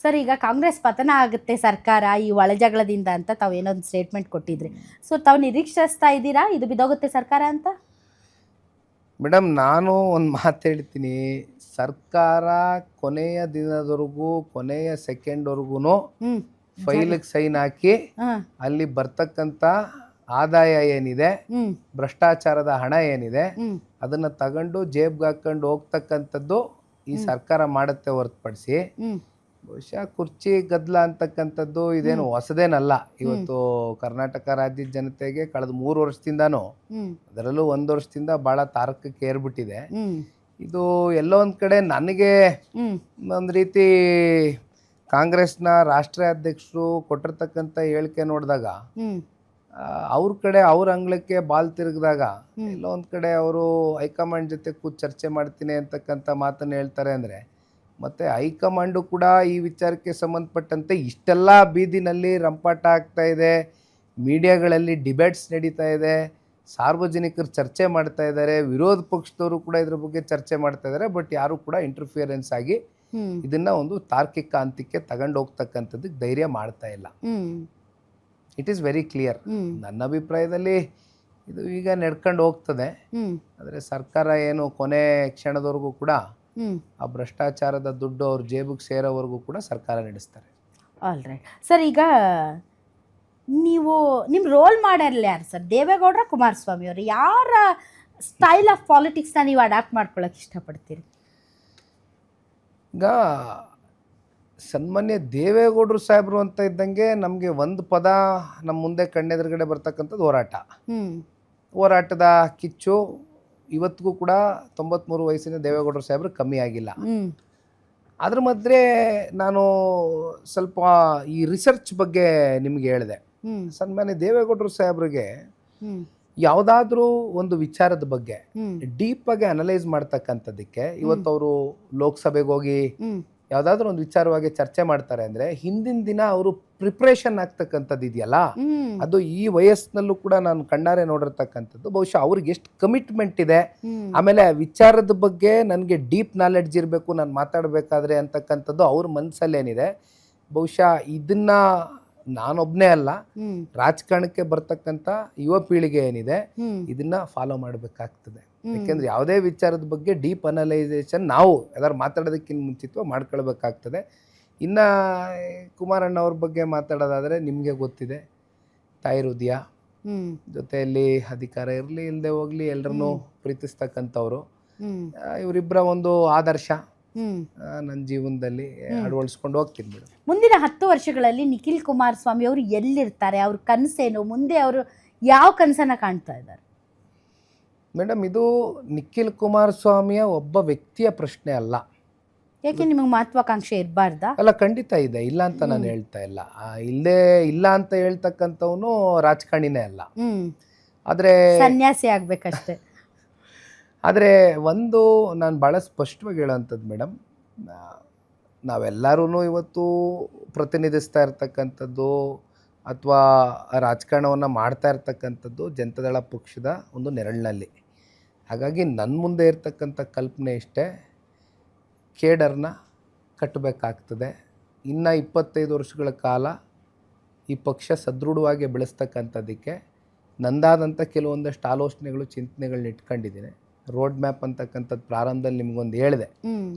Sir, ಈಗ ಕಾಂಗ್ರೆಸ್ ಪತನ ಆಗುತ್ತೆ ಸರ್ಕಾರ ಈ ಒಳಜಗಳದಿಂದ ಅಂತ ತಾವು ಏನೊಂದು ಸ್ಟೇಟ್ಮೆಂಟ್ ಕೊಟ್ಟಿದ್ರಿ. ಸೊ ತಾವು ನಿರೀಕ್ಷಿಸ್ತಾ ಇದ್ದೀರಾ ಇದು ಬಿದ್ದೋಗುತ್ತೆ ಸರ್ಕಾರ ಅಂತ? ಮೇಡಮ್, ನಾನು ಒಂದು ಮಾತು ಹೇಳ್ತೀನಿ. ಸರ್ಕಾರ ಕೊನೆಯ ದಿನದವರೆಗೂ, ಕೊನೆಯ ಸೆಕೆಂಡ್ವರೆಗೂ ಫೈಲಿಗೆ ಸೈನ್ ಹಾಕಿ ಅಲ್ಲಿ ಬರ್ತಕ್ಕಂಥ ಆದಾಯ ಏನಿದೆ, ಭ್ರಷ್ಟಾಚಾರದ ಹಣ ಏನಿದೆ, ಅದನ್ನು ತಗೊಂಡು ಜೇಬ್ಗೆ ಹಾಕೊಂಡು ಹೋಗ್ತಕ್ಕಂಥದ್ದು ಈ ಸರ್ಕಾರ ಮಾಡುತ್ತೆ ಹೊರತುಪಡಿಸಿ ಬಹುಶಃ ಕುರ್ಚಿ ಗದ್ದಲ ಅಂತಕ್ಕಂಥದ್ದು ಇದೇನು ಹೊಸದೇನಲ್ಲ. ಇವತ್ತು ಕರ್ನಾಟಕ ರಾಜ್ಯದ ಜನತೆಗೆ ಕಳೆದ 3 ವರ್ಷದಿಂದನೂ, ಅದರಲ್ಲೂ 1 ವರ್ಷದಿಂದ ಭಾಳ ತಾರಕಕ್ಕೆ ಏರ್ಬಿಟ್ಟಿದೆ. ಇದು ಎಲ್ಲೋ ಒಂದು ಕಡೆ ನನಗೆ ಒಂದು ರೀತಿ ಕಾಂಗ್ರೆಸ್ನ ರಾಷ್ಟ್ರೀಯ ಅಧ್ಯಕ್ಷರು ಕೊಟ್ಟಿರ್ತಕ್ಕಂಥ ಹೇಳಿಕೆ ನೋಡಿದಾಗ, ಅವ್ರ ಕಡೆ ಅವ್ರ ಅಂಗಳಕ್ಕೆ ಬಾಲ್ ತಿರುಗಿದಾಗ ಎಲ್ಲೋ ಒಂದು ಕಡೆ ಅವರು ಹೈಕಮಾಂಡ್ ಜೊತೆ ಕೂತು ಚರ್ಚೆ ಮಾಡ್ತೀನಿ ಅಂತಕ್ಕಂಥ ಮಾತನ್ನು ಹೇಳ್ತಾರೆ. ಅಂದರೆ ಮತ್ತು ಹೈಕಮಾಂಡು ಕೂಡ ಈ ವಿಚಾರಕ್ಕೆ ಸಂಬಂಧಪಟ್ಟಂತೆ ಇಷ್ಟೆಲ್ಲ ಬೀದಿನಲ್ಲಿ ರಂಪಾಟ ಆಗ್ತಾ ಇದೆ, ಮೀಡಿಯಾಗಳಲ್ಲಿ ಡಿಬೇಟ್ಸ್ ನಡೀತಾ ಇದೆ, ಸಾರ್ವಜನಿಕರು ಚರ್ಚೆ ಮಾಡ್ತಾ ಇದ್ದಾರೆ, ವಿರೋಧ ಪಕ್ಷದವರು ಕೂಡ ಇದ್ರ ಬಗ್ಗೆ ಚರ್ಚೆ ಮಾಡ್ತಾ ಇದ್ದಾರೆ. ಬಟ್ ಯಾರು ಕೂಡ ಇಂಟರ್ಫಿಯರೆನ್ಸ್ ಆಗಿ ಇದನ್ನು ಒಂದು ತಾರ್ಕಿಕ ಹಂತಕ್ಕೆ ತಗೊಂಡು ಹೋಗ್ತಕ್ಕಂಥದ್ದಕ್ಕೆ ಧೈರ್ಯ ಮಾಡ್ತಾ ಇಲ್ಲ. It is very clear. ನನ್ನ ಅಭಿಪ್ರಾಯದಲ್ಲಿ ಇದು ಈಗ ನಡ್ಕೊಂಡು ಹೋಗ್ತದೆ. ಆದರೆ ಸರ್ಕಾರ ಏನು ಕೊನೆ ಕ್ಷಣದವರೆಗೂ ಕೂಡ ಆ ಭ್ರಷ್ಟಾಚಾರದ ದುಡ್ಡು ಅವ್ರ ಜೇಬಿಗೆ ಸೇರೋವರೆಗೂ ಕೂಡ ಸರ್ಕಾರ ನಡೆಸ್ತಾರೆ. ಆಲ್ ರೈಟ್ ಸರ್, ಈಗ ನೀವು ನಿಮ್ಮ ರೋಲ್ ಮಾಡಲ್ ಯಾರು ಸರ್? ದೇವೇಗೌಡರ, ಕುಮಾರಸ್ವಾಮಿ ಅವರು? ಯಾರ ಸ್ಟೈಲ್ ಆಫ್ ಪಾಲಿಟಿಕ್ಸ್ನ ನೀವು ಅಡಾಪ್ಟ್ ಮಾಡ್ಕೊಳ್ಳೋಕೆ ಇಷ್ಟಪಡ್ತೀರಿ? ಈಗ ಸನ್ಮಾನ್ಯ ದೇವೇಗೌಡರು ಸಾಹೇಬರು ಅಂತ ಇದ್ದಂಗೆ ನಮಗೆ ಒಂದು ಪದ ನಮ್ಮ ಮುಂದೆ ಕಣ್ಣೆದುರುಗಡೆ ಬರ್ತಕ್ಕಂಥದ್ದು ಹೋರಾಟ. ಹೋರಾಟದ ಕಿಚ್ಚು ಇವತ್ತಿಗೂ ಕೂಡ 93 ವಯಸ್ಸಿನ ದೇವೇಗೌಡರು ಸಾಹೇಬರು ಕಮ್ಮಿ ಆಗಿಲ್ಲ. ಅದ್ರ ಮಧ್ಯೆ ನಾನು ಸ್ವಲ್ಪ ಈ ರಿಸರ್ಚ್ ಬಗ್ಗೆ ನಿಮ್ಗೆ ಹೇಳಿದೆ. ಸನ್ಮಾನ್ಯ ದೇವೇಗೌಡರು ಸಾಹೇಬ್ರಿಗೆ ಯಾವುದಾದ್ರೂ ಒಂದು ವಿಚಾರದ ಬಗ್ಗೆ ಡೀಪ್ ಆಗಿ ಅನಲೈಸ್ ಮಾಡ್ತಕ್ಕಂಥದ್ದಕ್ಕೆ ಇವತ್ತು ಅವರು ಲೋಕಸಭೆಗೆ ಹೋಗಿ ಯಾವುದಾದ್ರೂ ಒಂದು ವಿಚಾರವಾಗಿ ಚರ್ಚೆ ಮಾಡ್ತಾರೆ ಅಂದರೆ ಹಿಂದಿನ ದಿನ ಅವರು ಪ್ರಿಪ್ರೇಷನ್ ಆಗ್ತಕ್ಕಂಥದ್ದು ಇದೆಯಲ್ಲ, ಅದು ಈ ವಯಸ್ಸಿನಲ್ಲೂ ಕೂಡ ನಾನು ಕಣ್ಣಾರೆ ನೋಡಿರ್ತಕ್ಕಂಥದ್ದು. ಬಹುಶಃ ಅವ್ರಿಗೆ ಎಷ್ಟು ಕಮಿಟ್ಮೆಂಟ್ ಇದೆ, ಆಮೇಲೆ ಆ ವಿಚಾರದ ಬಗ್ಗೆ ನನಗೆ ಡೀಪ್ ನಾಲೆಡ್ಜ್ ಇರಬೇಕು ನಾನು ಮಾತಾಡಬೇಕಾದ್ರೆ ಅಂತಕ್ಕಂಥದ್ದು ಅವ್ರ ಮನಸ್ಸಲ್ಲೇನಿದೆ. ಬಹುಶಃ ಇದನ್ನ ನಾನೊಬ್ಬನೇ ಅಲ್ಲ, ರಾಜಕಾರಣಕ್ಕೆ ಬರ್ತಕ್ಕಂಥ ಯುವ ಪೀಳಿಗೆ ಏನಿದೆ ಇದನ್ನ ಫಾಲೋ ಮಾಡಬೇಕಾಗ್ತದೆ. ಯಾಕೆಂದ್ರೆ ಯಾವುದೇ ವಿಚಾರದ ಬಗ್ಗೆ ಡೀಪ್ ಅನಲೈಸೇಷನ್ ನಾವು ಯಾವ್ದಾರು ಮಾತಾಡೋದಕ್ಕಿಂತ ಮುಂಚಿತವಾಗಿ ಮಾಡ್ಕೊಳ್ಬೇಕಾಗ್ತದೆ. ಇನ್ನು ಕುಮಾರಣ್ಣ ಅವ್ರ ಬಗ್ಗೆ ಮಾತಾಡೋದಾದರೆ ನಿಮಗೆ ಗೊತ್ತಿದೆ, ತಾಯಿ ಹೃದಯ, ಜೊತೆಯಲ್ಲಿ ಅಧಿಕಾರ ಇರಲಿ ಇಲ್ಲದೆ ಹೋಗಲಿ ಎಲ್ಲರನ್ನೂ ಪ್ರೀತಿಸ್ತಕ್ಕಂಥವ್ರು. ಇವರಿಬ್ಬರ ಒಂದು ಆದರ್ಶ ನನ್ನ ಜೀವನದಲ್ಲಿ ಅಳವಡಿಸ್ಕೊಂಡು ಹೋಗ್ತೀನಿ ಮೇಡಮ್. ಮುಂದಿನ 10 ವರ್ಷಗಳಲ್ಲಿ ನಿಖಿಲ್ ಕುಮಾರಸ್ವಾಮಿ ಅವರು ಎಲ್ಲಿರ್ತಾರೆ? ಅವ್ರ ಕನಸೇನು? ಮುಂದೆ ಅವರು ಯಾವ ಕನಸನ್ನು ಕಾಣ್ತಾ ಇದ್ದಾರೆ? ಮೇಡಮ್, ಇದು ನಿಖಿಲ್ ಕುಮಾರಸ್ವಾಮಿಯ ಒಬ್ಬ ವ್ಯಕ್ತಿಯ ಪ್ರಶ್ನೆ ಅಲ್ಲ. ಯಾಕೆ ನಿಮಗೆ ಮಹತ್ವಾಕಾಂಕ್ಷೆ ಇರಬಾರ್ದಾ? ಅಲ್ಲ, ಖಂಡಿತ ಇದೆ, ಇಲ್ಲ ಅಂತ ನಾನು ಹೇಳ್ತಾ ಇಲ್ಲ. ಇಲ್ಲೇ ಇಲ್ಲ ಅಂತ ಹೇಳ್ತಕ್ಕಂಥವನು ರಾಜಕಾರಣಿನೇ ಅಲ್ಲ, ಆದರೆ ಸನ್ಯಾಸಿ ಆಗ್ಬೇಕಷ್ಟೆ. ಆದರೆ ಒಂದು ನಾನು ಭಾಳ ಸ್ಪಷ್ಟವಾಗಿ ಹೇಳೋವಂಥದ್ದು ಮೇಡಮ್, ನಾವೆಲ್ಲರೂ ಇವತ್ತು ಪ್ರತಿನಿಧಿಸ್ತಾ ಇರ್ತಕ್ಕಂಥದ್ದು ಅಥವಾ ರಾಜಕಾರಣವನ್ನು ಮಾಡ್ತಾ ಇರ್ತಕ್ಕಂಥದ್ದು ಜನತಾದಳ ಪಕ್ಷದ ಒಂದು ನೆರಳಿನಲ್ಲಿ. ಹಾಗಾಗಿ ನನ್ನ ಮುಂದೆ ಇರ್ತಕ್ಕಂಥ ಕಲ್ಪನೆ ಇಷ್ಟೇ, ಕೇಡರ್ನ ಕಟ್ಟಬೇಕಾಗ್ತದೆ. ಇನ್ನು 25 ವರ್ಷಗಳ ಕಾಲ ಈ ಪಕ್ಷ ಸದೃಢವಾಗಿ ಬೆಳೆಸ್ತಕ್ಕಂಥದ್ದಕ್ಕೆ ನಂದಾದಂಥ ಕೆಲವೊಂದಷ್ಟು ಆಲೋಚನೆಗಳು, ಚಿಂತನೆಗಳನ್ನ ಇಟ್ಕೊಂಡಿದ್ದೀನಿ. ರೋಡ್ ಮ್ಯಾಪ್ ಅಂತಕ್ಕಂಥದ್ದು ಪ್ರಾರಂಭದಲ್ಲಿ ನಿಮಗೊಂದು ಹೇಳಿದೆ,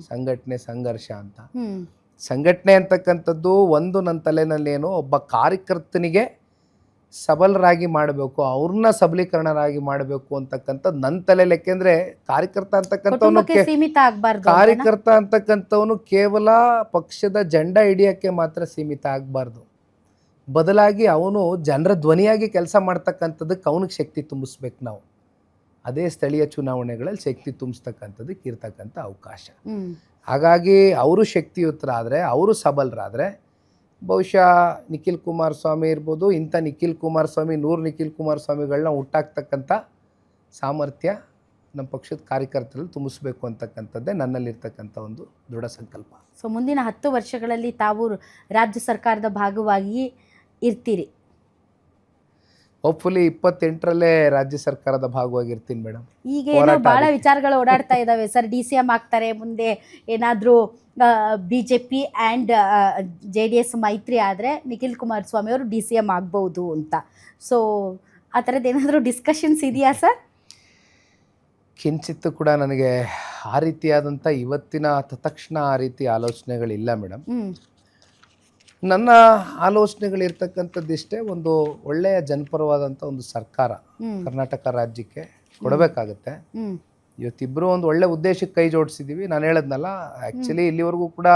ಸಂಘಟನೆ ಸಂಘರ್ಷ ಅಂತ. ಸಂಘಟನೆ ಅಂತಕ್ಕಂಥದ್ದು ಒಂದು ನನ್ನ ತಲೆನಲ್ಲೇನು, ಒಬ್ಬ ಕಾರ್ಯಕರ್ತನಿಗೆ ಸಬಲರಾಗಿ ಮಾಡಬೇಕು, ಅವ್ರನ್ನ ಸಬಲೀಕರಣರಾಗಿ ಮಾಡಬೇಕು ಅಂತಕ್ಕಂಥದ್ದು ನನ್ನ ತಲೆಯಲ್ಲಿ. ಯಾಕೆಂದ್ರೆ ಕಾರ್ಯಕರ್ತ ಅಂತಕ್ಕಂಥವನು ಕೇವಲ ಪಕ್ಷದ ಜೆಂಡಾ ಹಿಡಿಯೋಕ್ಕೆ ಮಾತ್ರ ಸೀಮಿತ ಆಗಬಾರ್ದು. ಬದಲಾಗಿ ಅವನು ಜನರ ಧ್ವನಿಯಾಗಿ ಕೆಲಸ ಮಾಡ್ತಕ್ಕಂಥದ್ದಕ್ಕೆ ಅವನಿಗೆ ಶಕ್ತಿ ತುಂಬಿಸ್ಬೇಕು ನಾವು. ಅದೇ ಸ್ಥಳೀಯ ಚುನಾವಣೆಗಳಲ್ಲಿ ಶಕ್ತಿ ತುಂಬಿಸ್ತಕ್ಕಂಥದ್ದಕ್ಕೆ ಇರ್ತಕ್ಕಂಥ ಅವಕಾಶ. ಹಾಗಾಗಿ ಅವರು ಶಕ್ತಿಯುತರಾದರೆ, ಅವರು ಸಬಲರಾದರೆ ಬಹುಶಃ ನಿಖಿಲ್ ಕುಮಾರಸ್ವಾಮಿ ಇರ್ಬೋದು, ಇಂಥ ನಿಖಿಲ್ ಕುಮಾರಸ್ವಾಮಿ 100 ನಿಖಿಲ್ ಕುಮಾರಸ್ವಾಮಿಗಳನ್ನ ಹುಟ್ಟಾಕ್ತಕ್ಕಂಥ ಸಾಮರ್ಥ್ಯ ನಮ್ಮ ಪಕ್ಷದ ಕಾರ್ಯಕರ್ತರಲ್ಲಿ ತುಂಬಿಸ್ಬೇಕು ಅಂತಕ್ಕಂಥದ್ದೇ ನನ್ನಲ್ಲಿರ್ತಕ್ಕಂಥ ಒಂದು ದೃಢ ಸಂಕಲ್ಪ. ಸೊ ಮುಂದಿನ 10 ವರ್ಷಗಳಲ್ಲಿ ತಾವು ರಾಜ್ಯ ಸರ್ಕಾರದ ಭಾಗವಾಗಿ ಇರ್ತೀರಿ? ಹೋಪ್ಫುಲಿ 28ರಲ್ಲೇ ರಾಜ್ಯ ಸರ್ಕಾರದ ಭಾಗವಾಗಿರ್ತೀನಿ ಮೇಡಮ್. ಈಗ ಏನೋ ಬಹಳ ವಿಚಾರಗಳು ಓಡಾಡ್ತಾ ಇದ್ದಾವೆ ಸರ್. DCM ಆಗ್ತಾರೆ ಮುಂದೆ, ಏನಾದರೂ BJP ಆ್ಯಂಡ್ JDS ಮೈತ್ರಿ ಆದರೆ ನಿಖಿಲ್ ಕುಮಾರಸ್ವಾಮಿ ಅವರು DCM ಆಗ್ಬೋದು ಅಂತ. ಸೊ ಆ ಥರದ್ದು ಏನಾದರೂ ಡಿಸ್ಕಷನ್ಸ್ ಇದೆಯಾ ಸರ್? ಕಿಂಚಿತ್ತು ಕೂಡ ನನಗೆ ಆ ರೀತಿಯಾದಂಥ ಇವತ್ತಿನ ತತ್ಕ್ಷಣ ಆ ರೀತಿ ಆಲೋಚನೆಗಳಿಲ್ಲ ಮೇಡಮ್. ನನ್ನ ಆಲೋಚನೆಗಳಿರ್ತಕ್ಕಂಥದ್ದಿಷ್ಟೇ, ಒಂದು ಒಳ್ಳೆಯ ಜನಪರವಾದಂಥ ಒಂದು ಸರ್ಕಾರ ಕರ್ನಾಟಕ ರಾಜ್ಯಕ್ಕೆ ಕೊಡಬೇಕಾಗತ್ತೆ. ಇವತ್ತಿಬ್ಬರು ಒಂದು ಒಳ್ಳೆ ಉದ್ದೇಶಕ್ಕೆ ಕೈ ಜೋಡಿಸಿದ್ದೀವಿ. ನಾನು ಹೇಳದ್ನಲ್ಲ, ಆ್ಯಕ್ಚುಲಿ ಇಲ್ಲಿವರೆಗೂ ಕೂಡ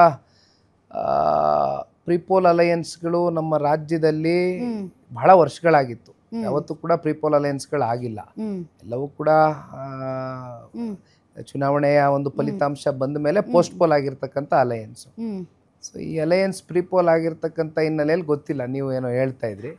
ಪ್ರಿಪೋಲ್ ಅಲಯನ್ಸ್ಗಳು ನಮ್ಮ ರಾಜ್ಯದಲ್ಲಿ ಬಹಳ ವರ್ಷಗಳಾಗಿತ್ತು. ಯಾವತ್ತೂ ಕೂಡ ಪ್ರಿಪೋಲ್ ಅಲಯನ್ಸ್ಗಳಾಗಿಲ್ಲ. ಎಲ್ಲವೂ ಕೂಡ ಚುನಾವಣೆಯ ಒಂದು ಫಲಿತಾಂಶ ಬಂದ ಮೇಲೆ ಪೋಸ್ಟ್ಪೋಲ್ ಆಗಿರ್ತಕ್ಕಂಥ ಅಲಯನ್ಸು. ಸೊ ಈ ಅಲಯನ್ಸ್ ಪ್ರಿಪೋಲ್ ಆಗಿರ್ತಕ್ಕಂಥ ಹಿನ್ನೆಲೆಯಲ್ಲಿ ಗೊತ್ತಿಲ್ಲ, ನೀವು ಏನೋ ಹೇಳ್ತಾ ಇದ್ರಿ.